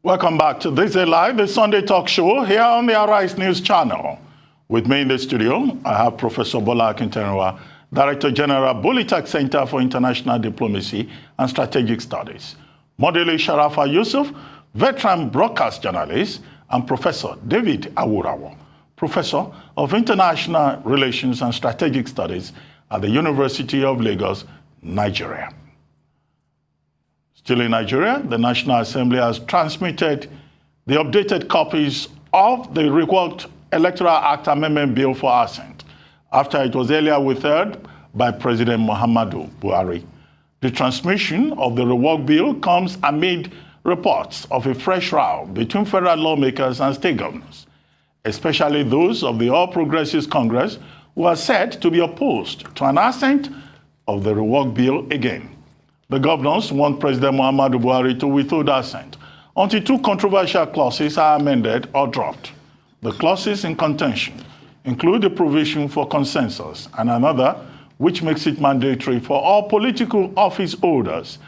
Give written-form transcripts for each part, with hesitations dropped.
Welcome back to THISDAY Live, the Sunday talk show here on the Arise News channel. With me in the studio, I have Professor Bola Akinterenwa, Director General, Bolitech Center for International Diplomacy and Strategic Studies, Modele Sharafa Yusuf, veteran broadcast journalist, and Professor David Awurawo, Professor of International Relations and Strategic Studies at the University of Lagos, Nigeria. Still in Nigeria, the National Assembly has transmitted the updated copies of the reworked Electoral Act Amendment Bill for assent, after it was earlier withheld by President Muhammadu Buhari. The transmission of the reworked bill comes amid reports of a fresh row between federal lawmakers and state governors, especially those of the All Progressive Congress, who are said to be opposed to an assent of the reworked bill again. The governors want President Muhammadu Buhari to withhold assent until two controversial clauses are amended or dropped. The clauses in contention include a provision for consensus and another which makes it mandatory for all political office holders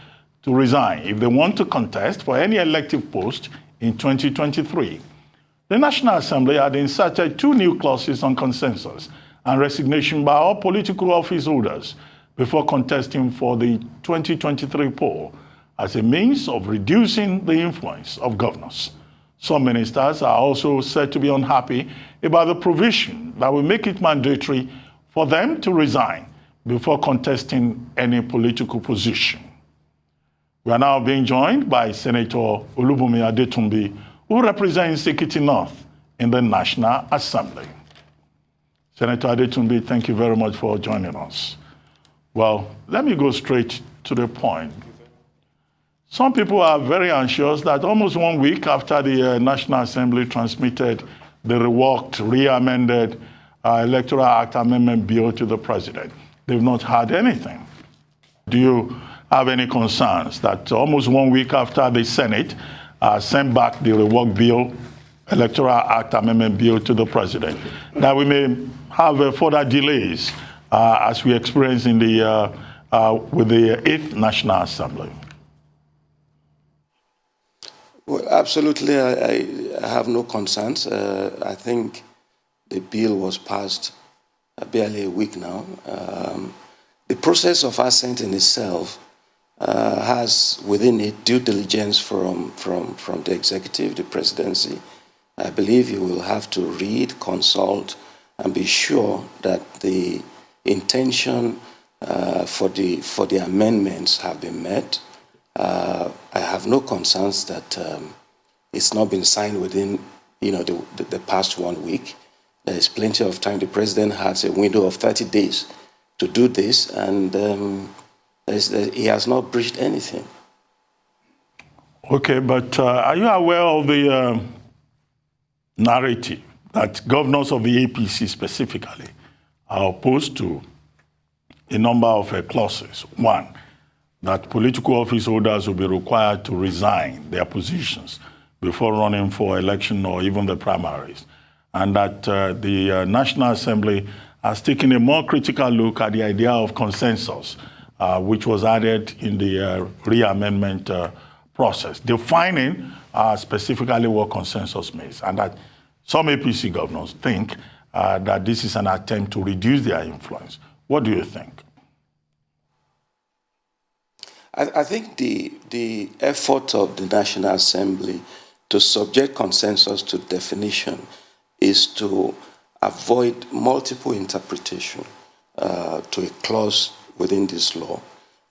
to resign if they want to contest for any elective post in 2023. The National Assembly had inserted two new clauses on consensus and resignation by all political office holders before contesting for the 2023 poll as a means of reducing the influence of governors. Some ministers are also said to be unhappy about the provision that will make it mandatory for them to resign before contesting any political position. We are now being joined by Senator Olubunmi Adetunbi, who represents Ekiti North in the National Assembly. Senator Adetunbi, thank you very much for joining us. Well, let me go straight to the point. Some people are very anxious that almost 1 week after the National Assembly transmitted the reworked, re-amended Electoral Act Amendment Bill to the President, they've not had anything. Do you have any concerns that almost 1 week after the Senate sent back the reworked bill, Electoral Act Amendment Bill to the President, that we may have further delays as we experience in the with the 8th National Assembly? Well, absolutely, I have no concerns. I think the bill was passed barely a week now. The process of assent in itself has within it due diligence from the executive, the presidency. I believe you will have to read, consult, and be sure that the intention for the amendments have been met. I have no concerns that it's not been signed within, the past 1 week. There is plenty of time. The president has a window of 30 days to do this, and he has not breached anything. Okay, but are you aware of the narrative that governors of the APC specifically are opposed to a number of clauses? One, that political office holders will be required to resign their positions before running for election or even the primaries, and that the National Assembly has taken a more critical look at the idea of consensus, which was added in the re-amendment process, defining specifically what consensus means, and that some APC governors think that this is an attempt to reduce their influence. What do you think? I think the effort of the National Assembly to subject consensus to definition is to avoid multiple interpretation to a clause within this law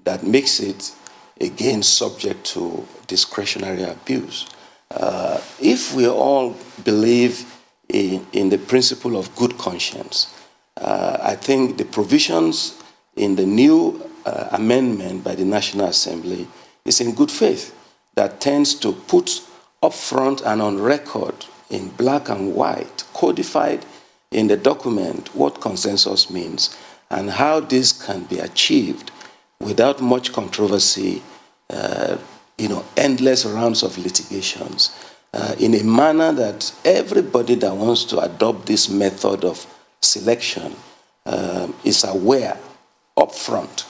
that makes it, again, subject to discretionary abuse. If we all believe in the principle of good conscience, I think the provisions in the new amendment by the National Assembly is in good faith, that tends to put upfront and on record in black and white, codified in the document, what consensus means and how this can be achieved without much controversy, endless rounds of litigations, in a manner that everybody that wants to adopt this method of selection is aware upfront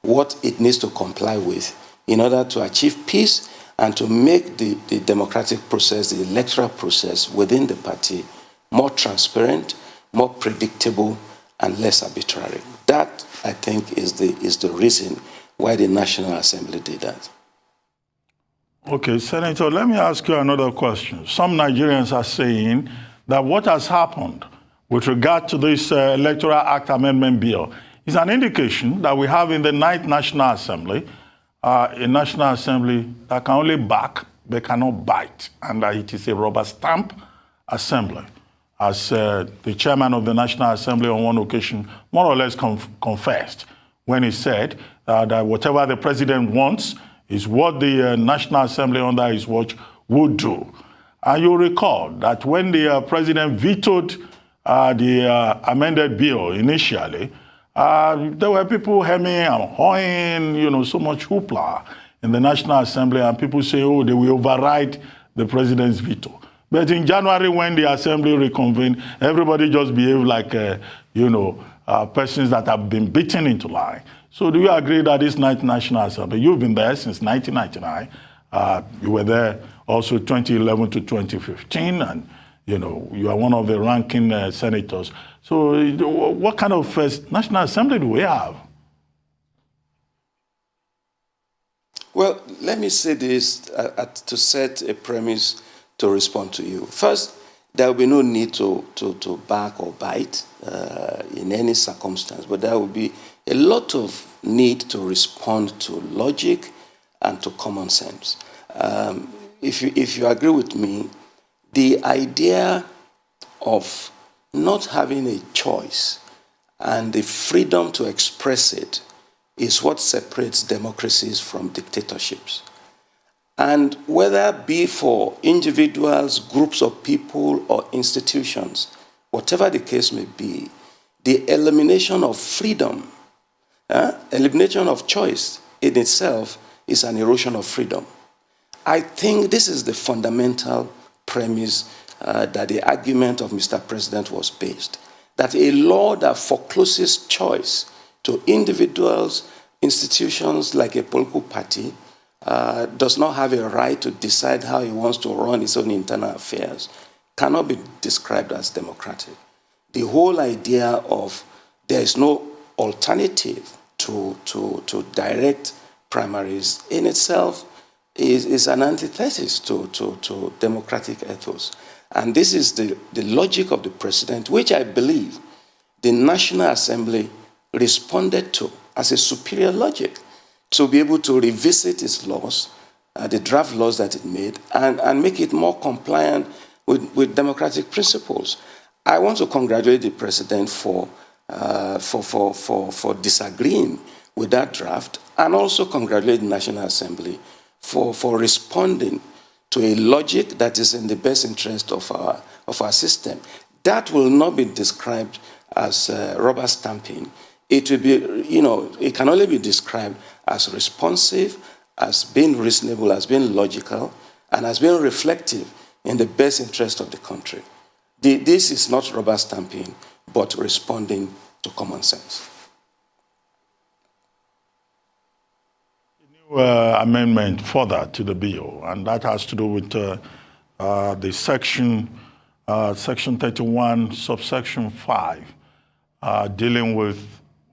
what it needs to comply with in order to achieve peace and to make the democratic process, the electoral process within the party more transparent, more predictable, and less arbitrary. That, I think, is the reason why the National Assembly did that. Okay, Senator, let me ask you another question. Some Nigerians are saying that what has happened with regard to this Electoral Act Amendment Bill is an indication that we have in the 9th National Assembly a National Assembly that can only back, but cannot bite, and that it is a rubber stamp assembly. As the chairman of the National Assembly on one occasion more or less confessed when he said that whatever the president wants is what the National Assembly under his watch would do. And you recall that when the president vetoed the amended bill initially, there were people hemming and hawing, so much hoopla in the National Assembly, and people say, oh, they will override the president's veto. But in January, when the Assembly reconvened, everybody just behaved like, persons that have been beaten into line. So do you agree that this 9th National Assembly, you've been there since 1999, you were there also 2011 to 2015, and you are one of the ranking senators. So what kind of National Assembly do we have? Well, let me say this to set a premise to respond to you. First, there will be no need to bark or bite in any circumstance, but there will be a lot of need to respond to logic and to common sense. If you agree with me, the idea of not having a choice and the freedom to express it is what separates democracies from dictatorships. And whether it be for individuals, groups of people, or institutions, whatever the case may be, the elimination of freedom, elimination of choice in itself is an erosion of freedom. I think this is the fundamental premise that the argument of Mr. President was based, that a law that forecloses choice to individuals, institutions like a political party, does not have a right to decide how he wants to run his own internal affairs, cannot be described as democratic. The whole idea of there is no alternative to direct primaries in itself is an antithesis to democratic ethos. And this is the logic of the president, which I believe the National Assembly responded to as a superior logic, to be able to revisit its laws, the draft laws that it made, and make it more compliant with democratic principles. I want to congratulate the president for disagreeing with that draft, and also congratulate the National Assembly for responding to a logic that is in the best interest of our system. That will not be described as rubber stamping. It will be, it can only be described as responsive, as being reasonable, as being logical, and as being reflective in the best interest of the country. This is not rubber stamping, but responding to common sense. Amendment further to the bill, and that has to do with the section 31, subsection 5, dealing with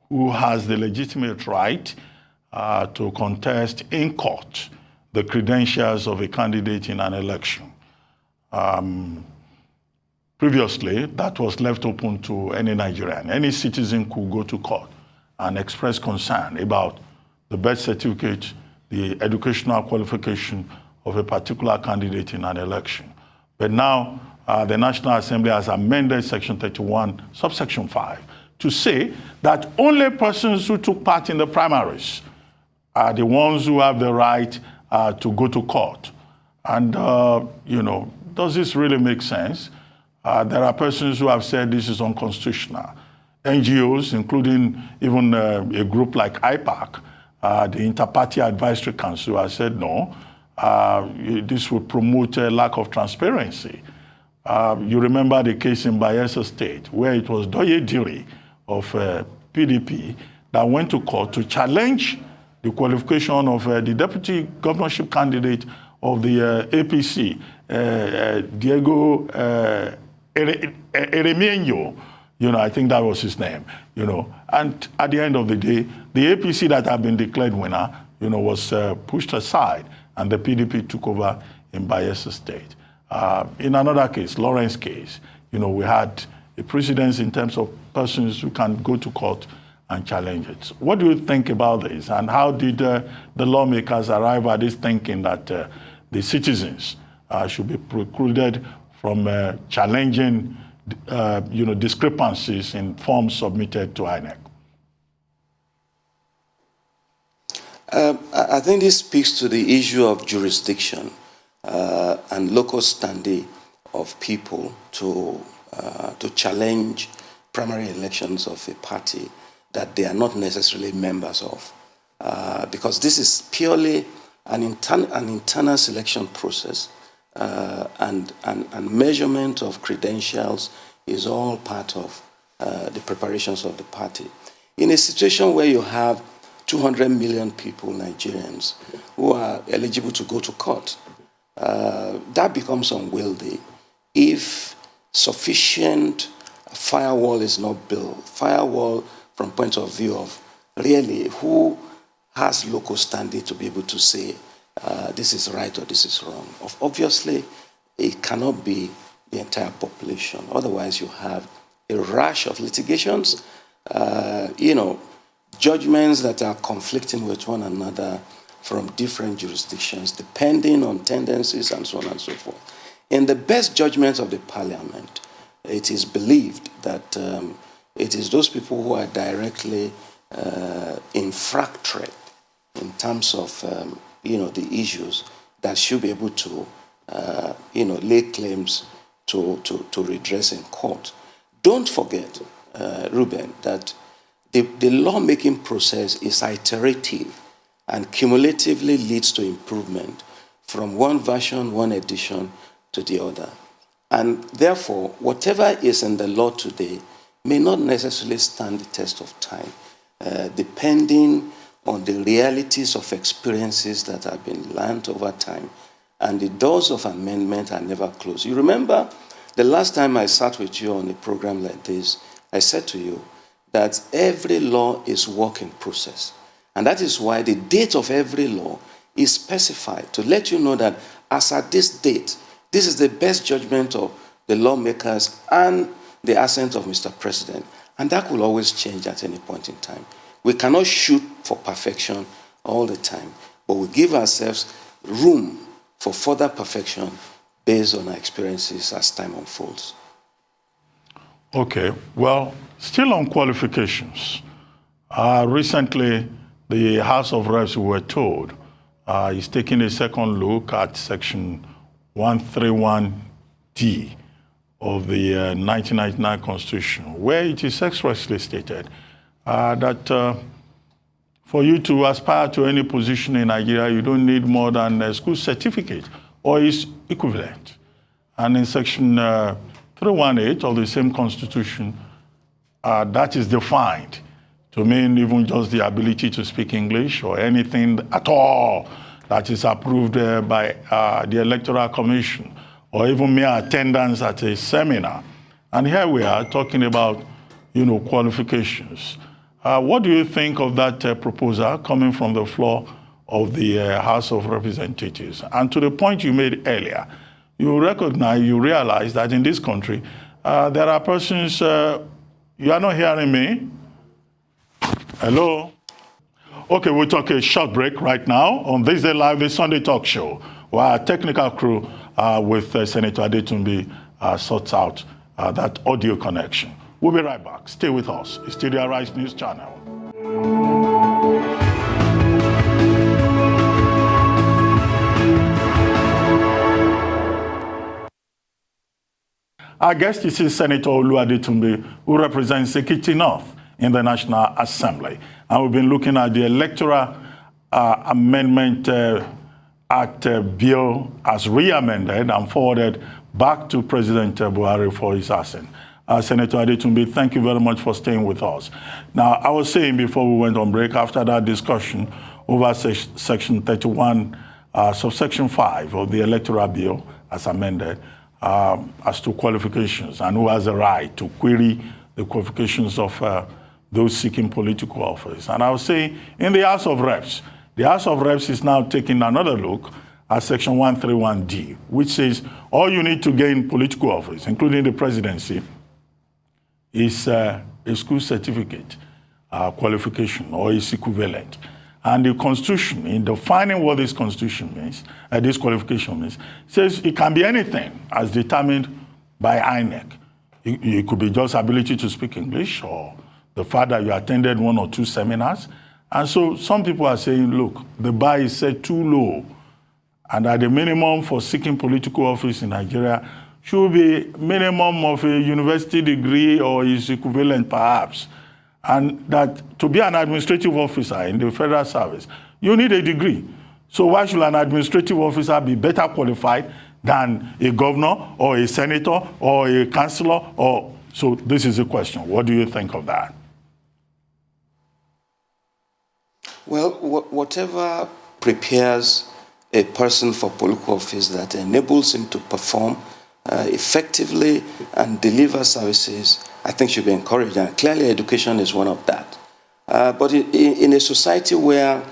who has the legitimate right to contest in court the credentials of a candidate in an election. Previously, that was left open to any Nigerian. Any citizen could go to court and express concern about the birth certificate, the educational qualification of a particular candidate in an election. But now, the National Assembly has amended Section 31, subsection 5, to say that only persons who took part in the primaries are the ones who have the right to go to court. And, does this really make sense? There are persons who have said this is unconstitutional. NGOs, including even a group like IPAC, the Inter-Party Advisory Council, has said no, this would promote a lack of transparency. You remember the case in Bayelsa State, where it was Doye Diri of PDP that went to court to challenge the qualification of the deputy governorship candidate of the APC, Diego Eremienyo, I think that was his name, And at the end of the day, the APC that had been declared winner, was pushed aside, and the PDP took over in Bayelsa State. In another case, Lawrence case, we had a precedence in terms of persons who can go to court and challenge it. What do you think about this, and how did the lawmakers arrive at this thinking that the citizens should be precluded from challenging, discrepancies in forms submitted to INEC? I think this speaks to the issue of jurisdiction and local standing of people to challenge primary elections of a party that they are not necessarily members of, because this is purely an internal selection process, and measurement of credentials is all part of the preparations of the party. In a situation where you have 200 million people, Nigerians, who are eligible to go to court, that becomes unwieldy if sufficient firewall is not built. Firewall from point of view of really who has local standing to be able to say this is right or this is wrong. Obviously, it cannot be the entire population. Otherwise, you have a rash of litigations, judgments that are conflicting with one another from different jurisdictions, depending on tendencies and so on and so forth. In the best judgment of the parliament, it is believed that it is those people who are directly infractorate in terms of the issues that should be able to lay claims to redress in court. Don't forget, Ruben, that the lawmaking process is iterative and cumulatively leads to improvement from one version, one edition to the other. And therefore, whatever is in the law today may not necessarily stand the test of time, depending on the realities of experiences that have been learned over time. And the doors of amendment are never closed. You remember the last time I sat with you on a program like this, I said to you that every law is work in process. And that is why the date of every law is specified to let you know that as at this date, this is the best judgment of the lawmakers and the assent of Mr. President. And that will always change at any point in time. We cannot shoot for perfection all the time, but we give ourselves room for further perfection based on our experiences as time unfolds. Okay, well, still on qualifications. Recently, the House of Reps, we were told, is taking a second look at Section 131D of the 1999 Constitution, where it is expressly stated that for you to aspire to any position in Nigeria, you don't need more than a school certificate or its equivalent. And in Section 318 of the same Constitution, that is defined to mean even just the ability to speak English or anything at all that is approved by the Electoral Commission, or even mere attendance at a seminar. And here we are talking about, qualifications. What do you think of that proposal coming from the floor of the House of Representatives? And to the point you made earlier, you realize that in this country, there are persons, you are not hearing me? Hello? Okay, we'll take a short break right now on THISDAY Live, the Sunday talk show, where our technical crew with Senator Adetunbi sorts out that audio connection. We'll be right back. Stay with us. It's still the Arise News Channel. Our guest is Senator Olubunmi Adetunbi, who represents Ekiti North in the National Assembly. And we've been looking at the Electoral Amendment Act bill as re-amended and forwarded back to President Buhari for his assent. Senator Adetunbi, thank you very much for staying with us. Now, I was saying before we went on break, after that discussion over Section 31 subsection 5 of the Electoral Bill, as amended, as to qualifications and who has the right to query the qualifications of those seeking political office. And I would say in the House of Reps, the House of Reps is now taking another look at Section 131D, which says all you need to gain political office, including the presidency, is a school certificate qualification or its equivalent. And the Constitution, in defining what this Constitution means, this qualification means, says it can be anything as determined by INEC. It could be just ability to speak English or the fact that you attended 1 or 2 seminars. And so some people are saying, look, the bar is set too low, and that the minimum for seeking political office in Nigeria should be minimum of a university degree or its equivalent perhaps. And that to be an administrative officer in the federal service, you need a degree. So why should an administrative officer be better qualified than a governor or a senator or a councillor? So this is the question. What do you think of that? Well, whatever prepares a person for political office that enables him to perform effectively and deliver services, I think should be encouraged. And clearly education is one of that. But in a society where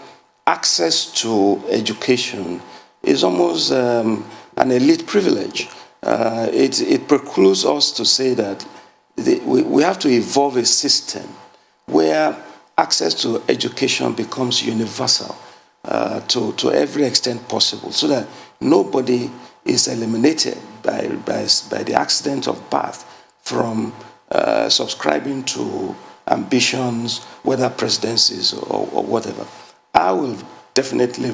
access to education is almost an elite privilege, it precludes us to say that we have to evolve a system where access to education becomes universal to every extent possible, so that nobody is eliminated by the accident of birth from subscribing to ambitions, whether presidencies or whatever. I will definitely,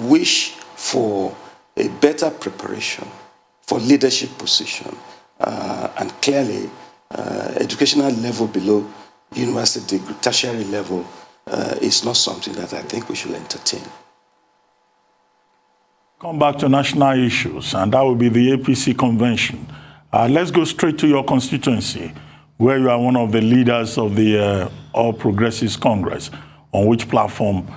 wish for a better preparation for leadership position, and clearly educational level below university degree, tertiary level is not something that I think we should entertain. Come back to national issues, and that will be the APC convention. Let's go straight to your constituency, where you are one of the leaders of the All Progressive Congress, on which platform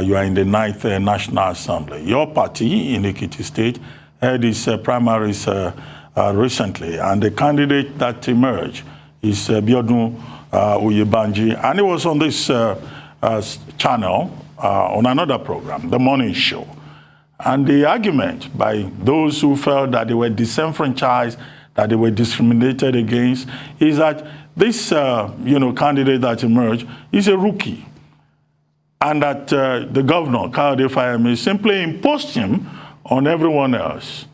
you are in the 9th National Assembly. Your party in Ekiti State had its primaries recently, and the candidate that emerged is Biodun Oyebanji, and it was on this channel on another program, The Morning Show. And the argument by those who felt that they were disenfranchised, that they were discriminated against, is that this candidate that emerged is a rookie, and that the governor, Kayode Fayemi, simply imposed him on everyone else.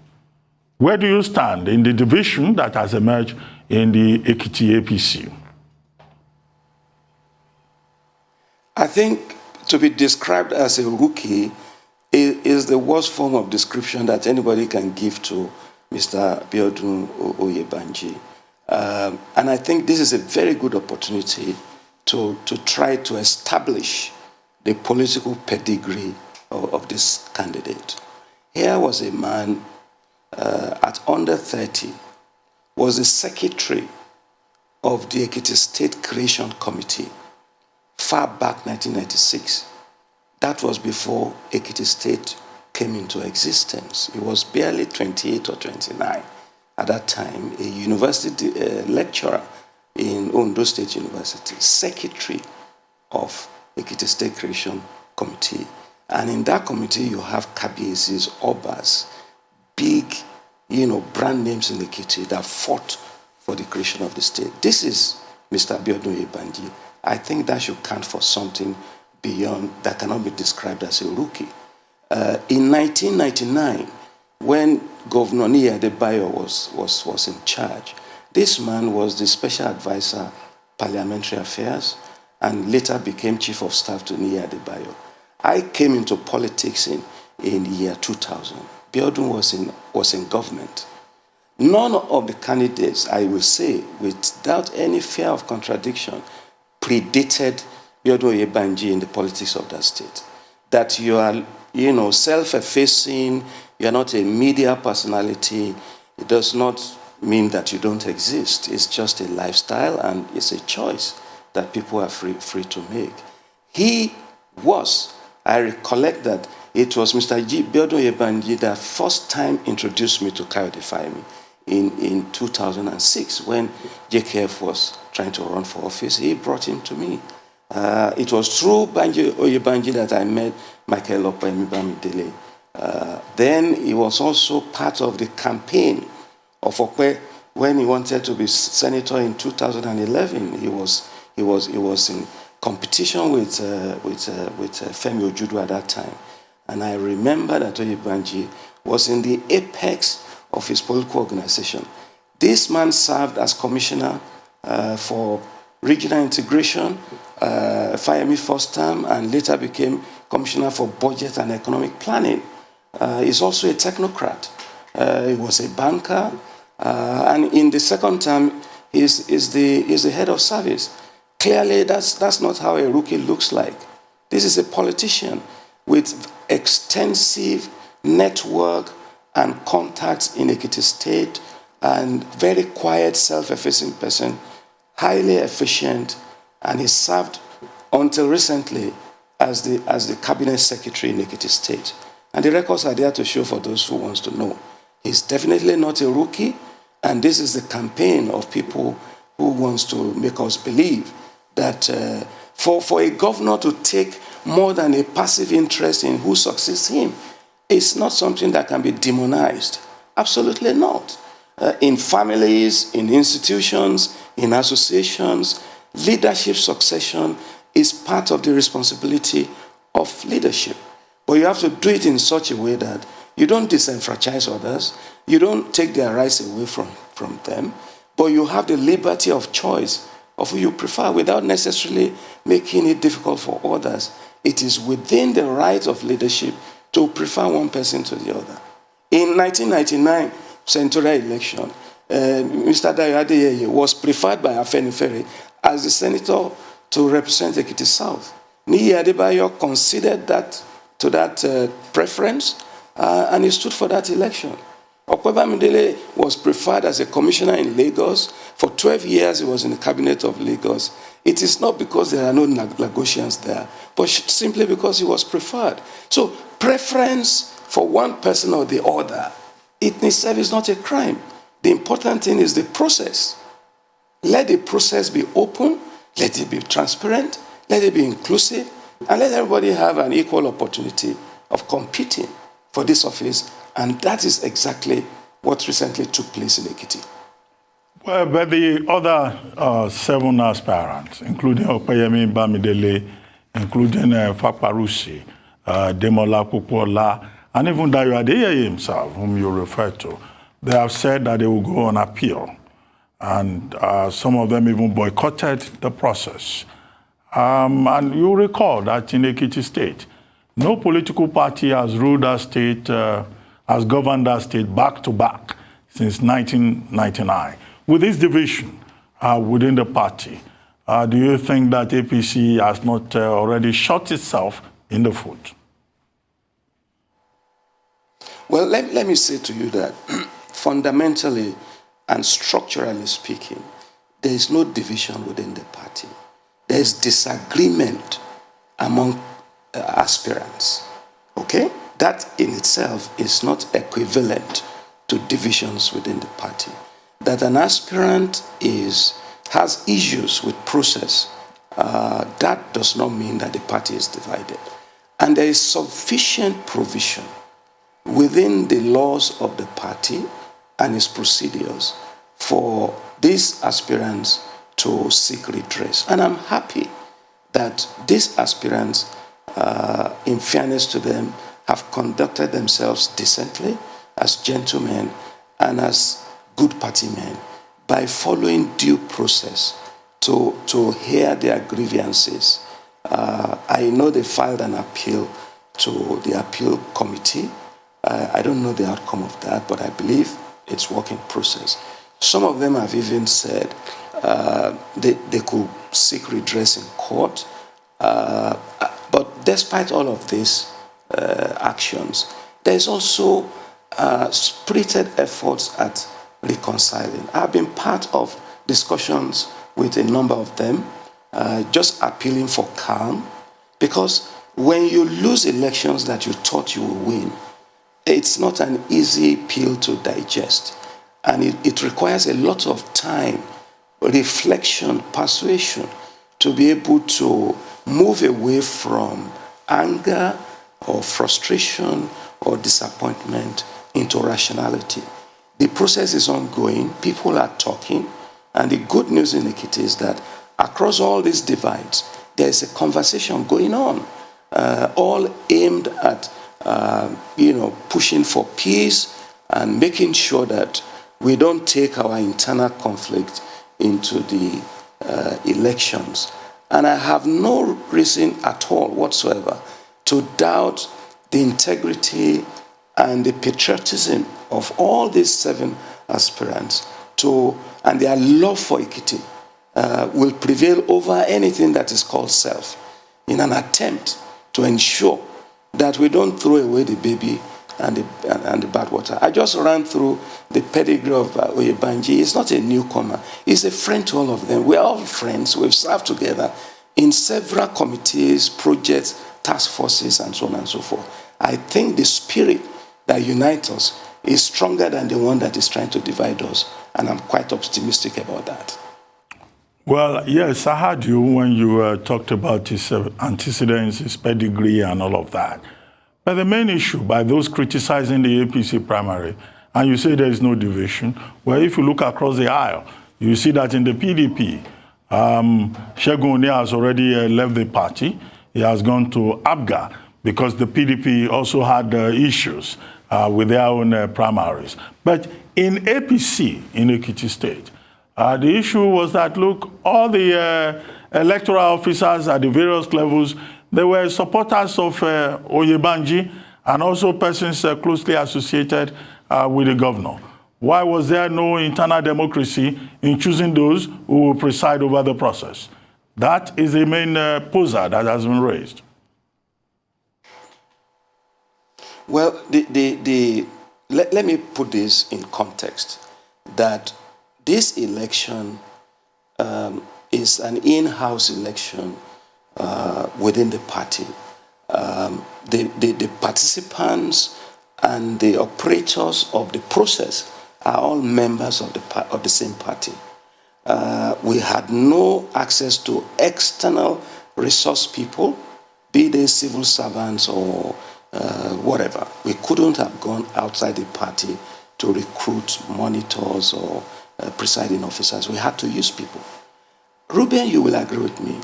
Where do you stand in the division that has emerged in the Ekiti APC? I think to be described as a rookie is the worst form of description that anybody can give to Mr. Biodun Oyebanji. And I think this is a very good opportunity to try to establish the political pedigree of this candidate. Here was a man at under 30, was the secretary of the Ekiti State Creation Committee far back 1996. That was before Ekiti State came into existence. He was barely 28 or 29 at that time, a university lecturer in Ondo State University, secretary of Ekiti State Creation Committee. And in that committee, you have Kabiesis, Obas, big, brand names in Ekiti that fought for the creation of the state. This is Mr. Biodun Oyebanji. I think that should count for something beyond, that cannot be described as a rookie. In 1999, when Governor Niyi Adebayo was in charge, this man was the special advisor, parliamentary affairs, and later became chief of staff to Niyi Adebayo. I came into politics in the year 2000. Biodun was in government. None of the candidates, I will say, without any fear of contradiction, predated Biodun Oyebanji in the politics of that state. That you are, self-effacing, you are not a media personality, it does not mean that you don't exist. It's just a lifestyle, and it's a choice that people are free to make. He was, I recollect that it was Mr. Biodun Yebanji that first time introduced me to Kayode Fayemi in 2006 when JKF was trying to run for office. He brought him to me. It was through Banji Oyebanji that I met Michael Olubunmi Bamidele. Then he was also part of the campaign of Okwe when he wanted to be senator in 2011. He was in competition with Femi Ojudu at that time. And I remember that Oyebanji was in the apex of his political organization. This man served as commissioner for regional integration, Fayemi first term, and later became commissioner for budget and economic planning. He's also a technocrat. He was a banker, and in the second term, is the head of service. Clearly, that's not how a rookie looks like. This is a politician with extensive network and contacts in Ekiti State, and very quiet, self-effacing person, highly efficient, and he served until recently as the cabinet secretary in Ekiti State. And the records are there to show for those who wants to know. He's definitely not a rookie, and this is the campaign of people who wants to make us believe that for a governor to take more than a passive interest in who succeeds him, it's not something that can be demonized. Absolutely not. In families, in institutions, in associations, leadership succession is part of the responsibility of leadership. But you have to do it in such a way that you don't disenfranchise others, you don't take their rights away from them, but you have the liberty of choice of who you prefer without necessarily making it difficult for others. It is within the right of leadership to prefer one person to the other. In 1999 senatorial election, Mr. Dayo Adeyeye was preferred by Afenifere as the senator to represent Ekiti South. Niyi Adebayo conceded that to that preference, and he stood for that election. Okwe Bamidele was preferred as a commissioner in Lagos. For 12 years, he was in the cabinet of Lagos. It is not because there are no Lagosians there, but simply because he was preferred. So preference for one person or the other, it in itself is not a crime. The important thing is the process. Let the process be open, let it be transparent, let it be inclusive, and let everybody have an equal opportunity of competing for this office. And that is exactly what recently took place in Ekiti. Well, but the other 7 aspirants, including Opeyemi Bamidele, including Fakparusi, Demola Pupola, and even Dayo Adeyeye himself, whom you refer to, they have said that they will go on appeal. And some of them even boycotted the process. And you recall that in Ekiti State, no political party has ruled that state, has governed that state back to back since 1999. With this division within the party, do you think that APC has not already shot itself in the foot? Well, let me say to you that fundamentally and structurally speaking, there is no division within the party. There is disagreement among aspirants, okay? That in itself is not equivalent to divisions within the party. That an aspirant has issues with process, that does not mean that the party is divided. And there is sufficient provision within the laws of the party and its procedures for these aspirants to seek redress. And I'm happy that these aspirants, in fairness to them, have conducted themselves decently as gentlemen and as good party men by following due process to hear their grievances. I know they filed an appeal to the appeal committee. I don't know the outcome of that, but I believe it's work in process. Some of them have even said they could seek redress in court. But despite all of these actions, there's also spirited efforts at reconciling. I've been part of discussions with a number of them, just appealing for calm, because When you lose elections that you thought you will win, it's not an easy pill to digest. And it requires a lot of time, reflection, persuasion to be able to move away from anger or frustration or disappointment into rationality. The process is ongoing. People are talking. And the good news in Ekiti is that across all these divides, there is a conversation going on, all aimed at pushing for peace and making sure that we don't take our internal conflict into the elections. And I have no reason at all whatsoever to doubt the integrity and the patriotism of all these 7 aspirants and their love for Ekiti will prevail over anything that is called self in an attempt to ensure that we don't throw away the baby and the bad water. I just ran through the pedigree of Olubunmi. He's not a newcomer. He's a friend to all of them. We're all friends. We've served together in several committees, projects, task forces, and so on and so forth. I think the spirit that unites us is stronger than the one that is trying to divide us, and I'm quite optimistic about that. Well, yes, I heard you when you talked about his antecedents, his pedigree, and all of that. But the main issue by those criticizing the APC primary, and you say there is no division, well, if you look across the aisle, you see that in the PDP, Segun Oni has already left the party. He has gone to ABGA because the PDP also had issues with their own primaries. But in APC, in Ekiti State, the issue was that, look, all the electoral officers at the various levels, they were supporters of Olubunmi and also persons closely associated with the governor. Why was there no internal democracy in choosing those who will preside over the process? That is the main poser that has been raised. Well, let me put this in context, that this election is an in-house election within the party. The participants and the operators of the process are all members of the same party. We had no access to external resource people, be they civil servants or whatever. We couldn't have gone outside the party to recruit monitors or presiding officers. We had to use people. Ruben, you will agree with me.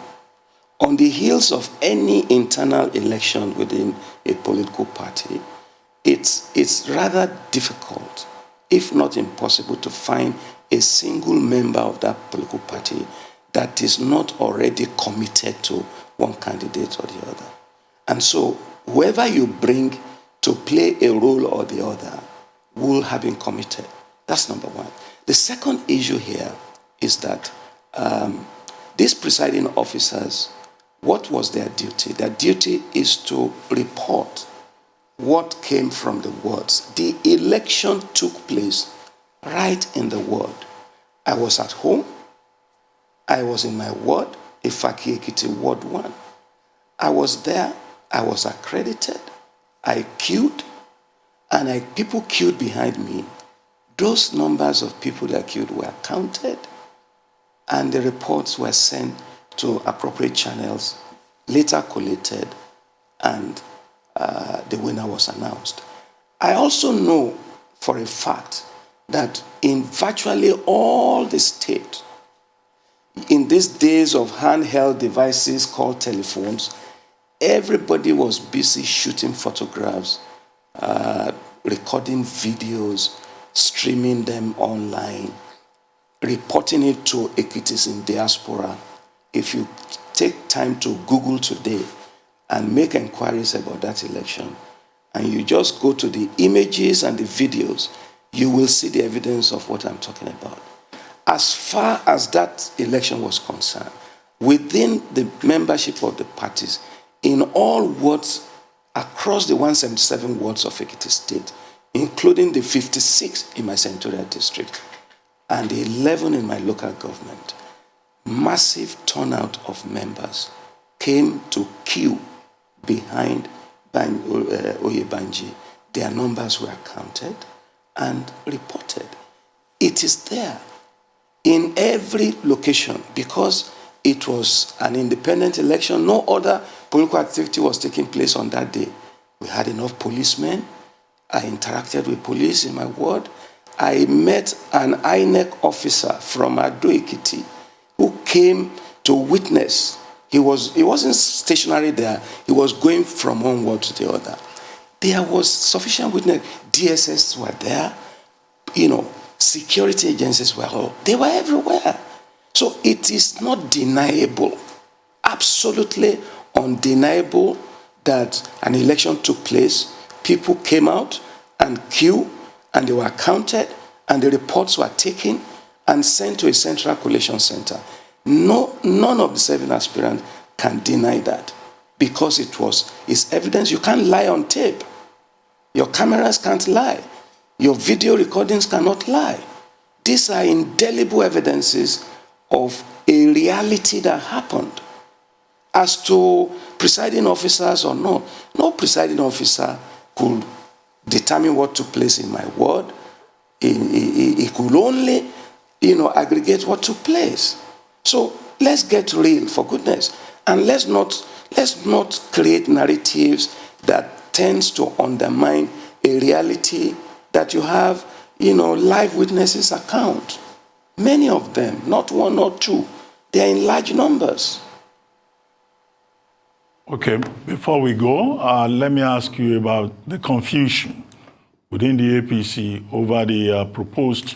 On the heels of any internal election within a political party, it's rather difficult, if not impossible, to find a single member of that political party that is not already committed to one candidate or the other. And so whoever you bring to play a role or the other will have been committed. That's number one. The second issue here is that these presiding officers, what was their duty? Their duty is to report what came from the wards. The election took place right in the ward. I was at home. I was in my ward, Ifaki Ekiti Ward 1. I was there. I was accredited. I queued, and people queued behind me. Those numbers of people that queued were counted, and the reports were sent to appropriate channels, later collated, and the winner was announced. I also know for a fact that in virtually all the state, in these days of handheld devices called telephones, everybody was busy shooting photographs, recording videos, streaming them online, reporting it to Ekitis in diaspora. If you take time to Google today and make inquiries about that election, and you just go to the images and the videos, you will see the evidence of what I'm talking about. As far as that election was concerned, within the membership of the parties, in all wards across the 177 wards of Ekiti State, including the 56 in my senatorial district and the 11 in my local government, massive turnout of members came to queue behind Oyebanji, their numbers were counted and reported. It is there in every location because it was an independent election. No other political activity was taking place on that day. We had enough policemen. I interacted with police in my ward. I met an INEC officer from Ado Ekiti who came to witness. He wasn't stationary there. He was going from one ward to the other. There was sufficient witness. DSS were there. Security agencies they were everywhere. So it is not deniable, absolutely undeniable that an election took place. People came out and queued, and they were counted, and the reports were taken and sent to a central collation center. None of the serving aspirants can deny that because it's evidence. You can't lie on tape. Your cameras can't lie. Your video recordings cannot lie. These are indelible evidences of a reality that happened. As to presiding officers or no presiding officer could determine what took place in my ward. He could only, aggregate what took place. So let's get real, for goodness, and let's not create narratives that tends to undermine a reality that you have, live witnesses account. Many of them, not one or two, they are in large numbers. Okay, before we go, let me ask you about the confusion within the APC over the proposed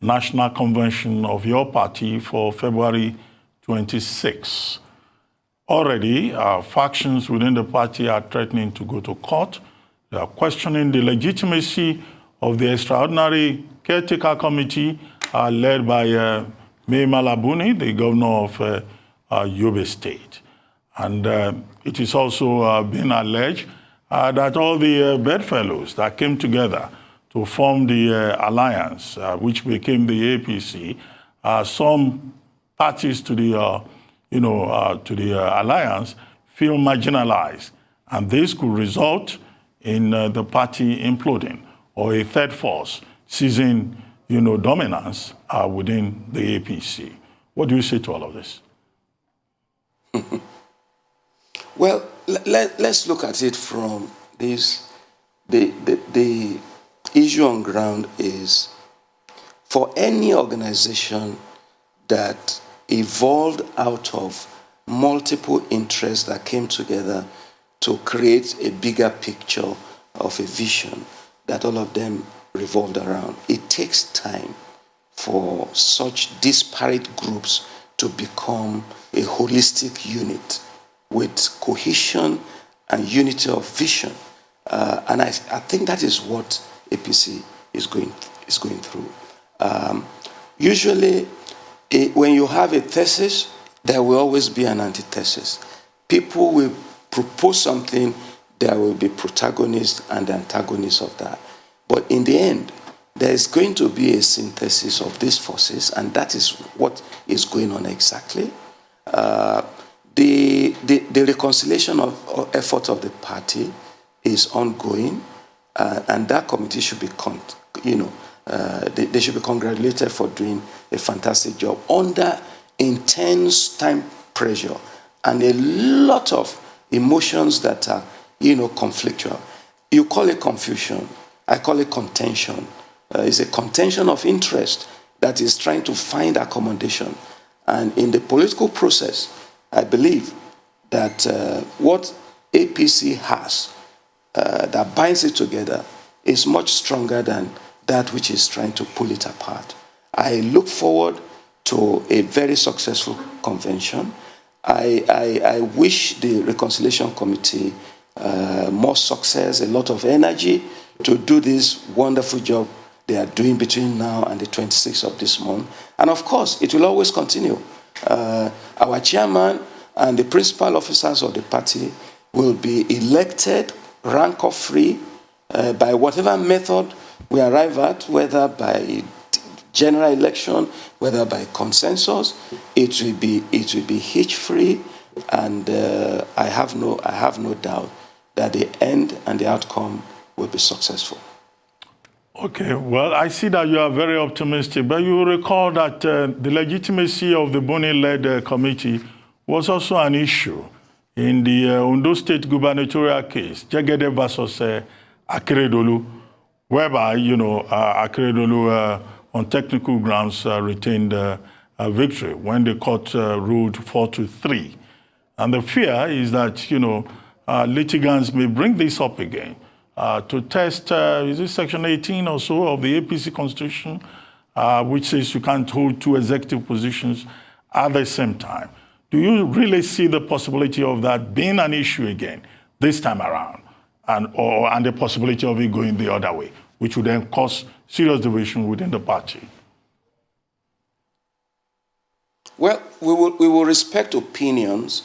national convention of your party for February 26. Already, factions within the party are threatening to go to court. They are questioning the legitimacy of the extraordinary caretaker committee led by Mai Malabuni, the governor of Yobe State. And it is also been alleged that all the bedfellows that came together to form the alliance, which became the APC, some parties to the alliance feel marginalized, and this could result in the party imploding or a third force seizing, dominance within the APC. What do you say to all of this? Well, let's look at it from this. The issue on ground is for any organization that evolved out of multiple interests that came together to create a bigger picture of a vision that all of them revolved around. It takes time for such disparate groups to become a holistic unit with cohesion and unity of vision. And I think that is what APC is going through. Usually, when you have a thesis, there will always be an antithesis. People will propose something, there will be protagonists and antagonists of that. But in the end, there is going to be a synthesis of these forces, and that is what is going on exactly. The reconciliation of effort of the party is ongoing, and that committee should be, they should be congratulated for doing a fantastic job under intense time pressure and a lot of emotions that are, conflictual. You call it confusion. I call it contention. It's a contention of interest that is trying to find accommodation. And in the political process, I believe that what APC has that binds it together is much stronger than that which is trying to pull it apart. I look forward to a very successful convention. I wish the Reconciliation Committee more success, a lot of energy to do this wonderful job they are doing between now and the 26th of this month. And of course, it will always continue. Our chairman and the principal officers of the party will be elected rancor-free by whatever method we arrive at, whether by general election, whether by consensus. It will be hitch-free, And I have no doubt that the end and the outcome will be successful. Okay, well, I see that you are very optimistic, but you will recall that the legitimacy of the Buni-led committee was also an issue in the Ondo State gubernatorial case, Jegede versus Akeredolu, whereby, Akeredolu on technical grounds retained victory when the court ruled 4-3. And the fear is that, litigants may bring this up again to test, is it Section 18 or so of the APC Constitution, which says you can't hold two executive positions at the same time. Do you really see the possibility of that being an issue again this time around, and the possibility of it going the other way, which would then cause serious division within the party? Well, we will respect opinions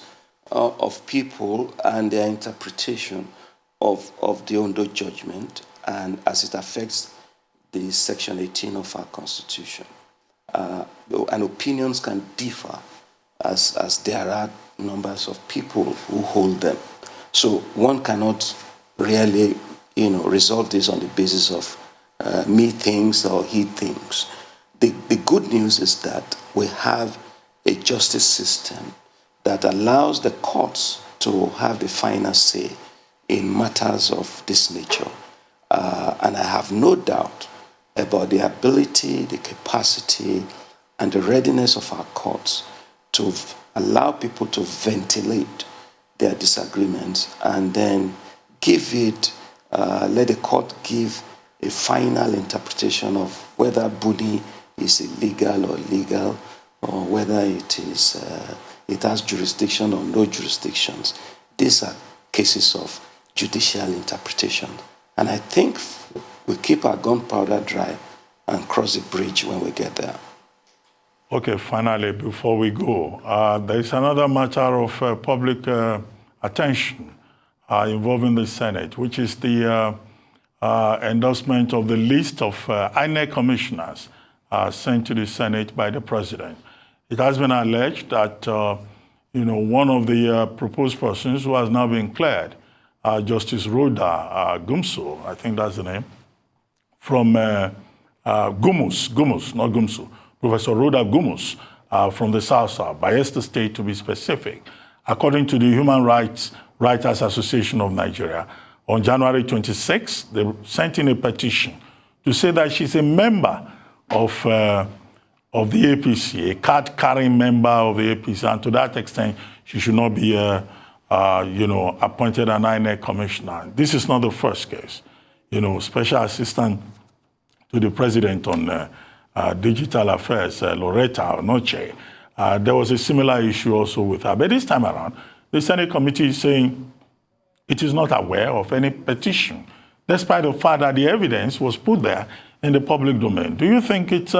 of people and their interpretation of the Ondo judgment, and as it affects the Section 18 of our Constitution. And opinions can differ as there are numbers of people who hold them. So one cannot really, resolve this on the basis of me thinks or he thinks. The good news is that we have a justice system that allows the courts to have the final say in matters of this nature. And I have no doubt about the ability, the capacity, and the readiness of our courts to allow people to ventilate their disagreements and then let the court give a final interpretation of whether Buni is illegal or legal, or whether it has jurisdiction or no jurisdictions. These are cases of judicial interpretation. And I think we keep our gunpowder dry and cross the bridge when we get there. Okay, finally, before we go, there is another matter of public attention involving the Senate, which is the endorsement of the list of INEC commissioners sent to the Senate by the president. It has been alleged that one of the proposed persons who has now been cleared, Justice Rhoda Gumso, I think that's the name, from Gumus, not Gumso, Professor Rhoda Gumus from the South, Bayelsa State to be specific. According to the Human Rights Writers Association of Nigeria, on January 26, they sent in a petition to say that she's a member of the APC, a card-carrying member of the APC, and to that extent, she should not be, appointed an INEC commissioner. This is not the first case. Special Assistant to the President on Digital Affairs, Loretta Noche, there was a similar issue also with her. But this time around, the Senate committee is saying it is not aware of any petition, despite the fact that the evidence was put there in the public domain. Do you think it's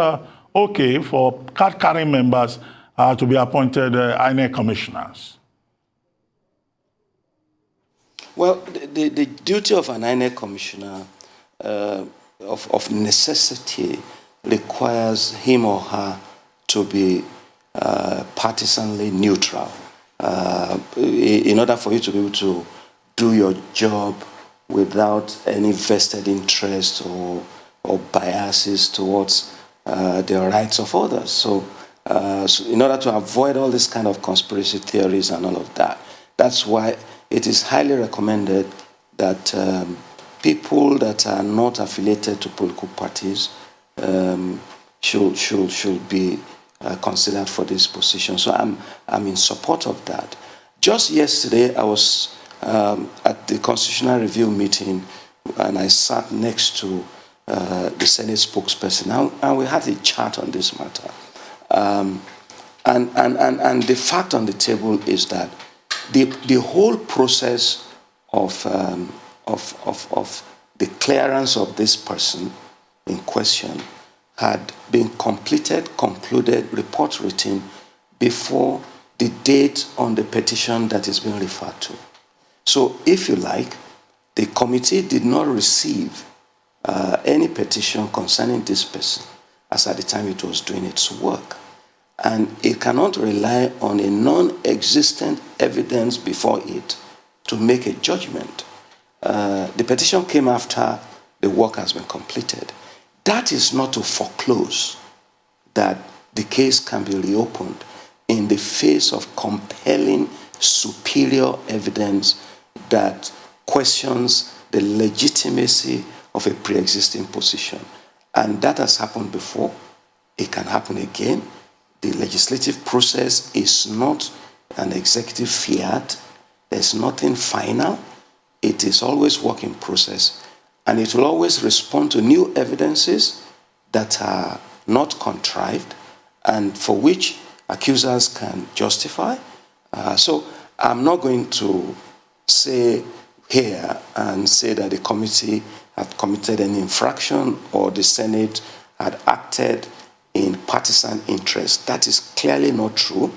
okay for card-carrying members to be appointed INEC commissioners? Well, the duty of an INEC commissioner of necessity requires him or her to be partisanly neutral. In order for you to be able to do your job without any vested interest or biases towards the rights of others. So in order to avoid all this kind of conspiracy theories and all of that, that's why it is highly recommended that people that are not affiliated to political parties should be considered for this position. So I'm in support of that. Just yesterday, I was at the Constitutional Review meeting, and I sat next to the Senate spokesperson, and we had a chat on this matter. And the fact on the table is that the whole process of the clearance of this person in question had been completed, concluded, report written before the date on the petition that is being referred to. So, if you like, the committee did not receive any petition concerning this person as at the time it was doing its work. and it cannot rely on a non-existent evidence before it to make a judgment. The petition came after the work has been completed. That is not to foreclose that the case can be reopened in the face of compelling superior evidence that questions the legitimacy of a pre-existing position. And that has happened before. It can happen again. The legislative process is not an executive fiat. There's nothing final. It is always work in process. And it will always respond to new evidences that are not contrived and for which accusers can justify. So I'm not going to say here and say that the committee had committed an infraction or the Senate had acted in partisan interest. That is clearly not true.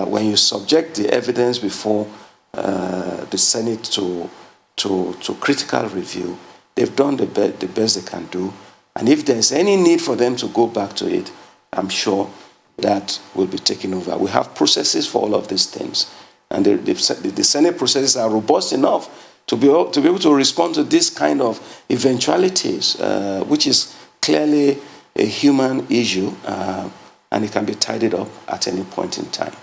When you subject the evidence before the Senate to critical review, they've done the best they can do. And if there's any need for them to go back to it, I'm sure that will be taken over. We have processes for all of these things. And the Senate processes are robust enough to be able to respond to this kind of eventualities, which is clearly a human issue, and it can be tidied up at any point in time.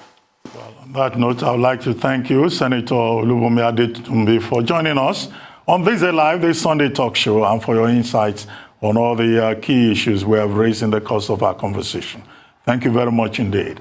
Well, on that note, I would like to thank you, Senator Olubunmi Adetunbi, for joining us on THISDAY Live, this Sunday talk show, and for your insights on all the key issues we have raised in the course of our conversation. Thank you very much indeed.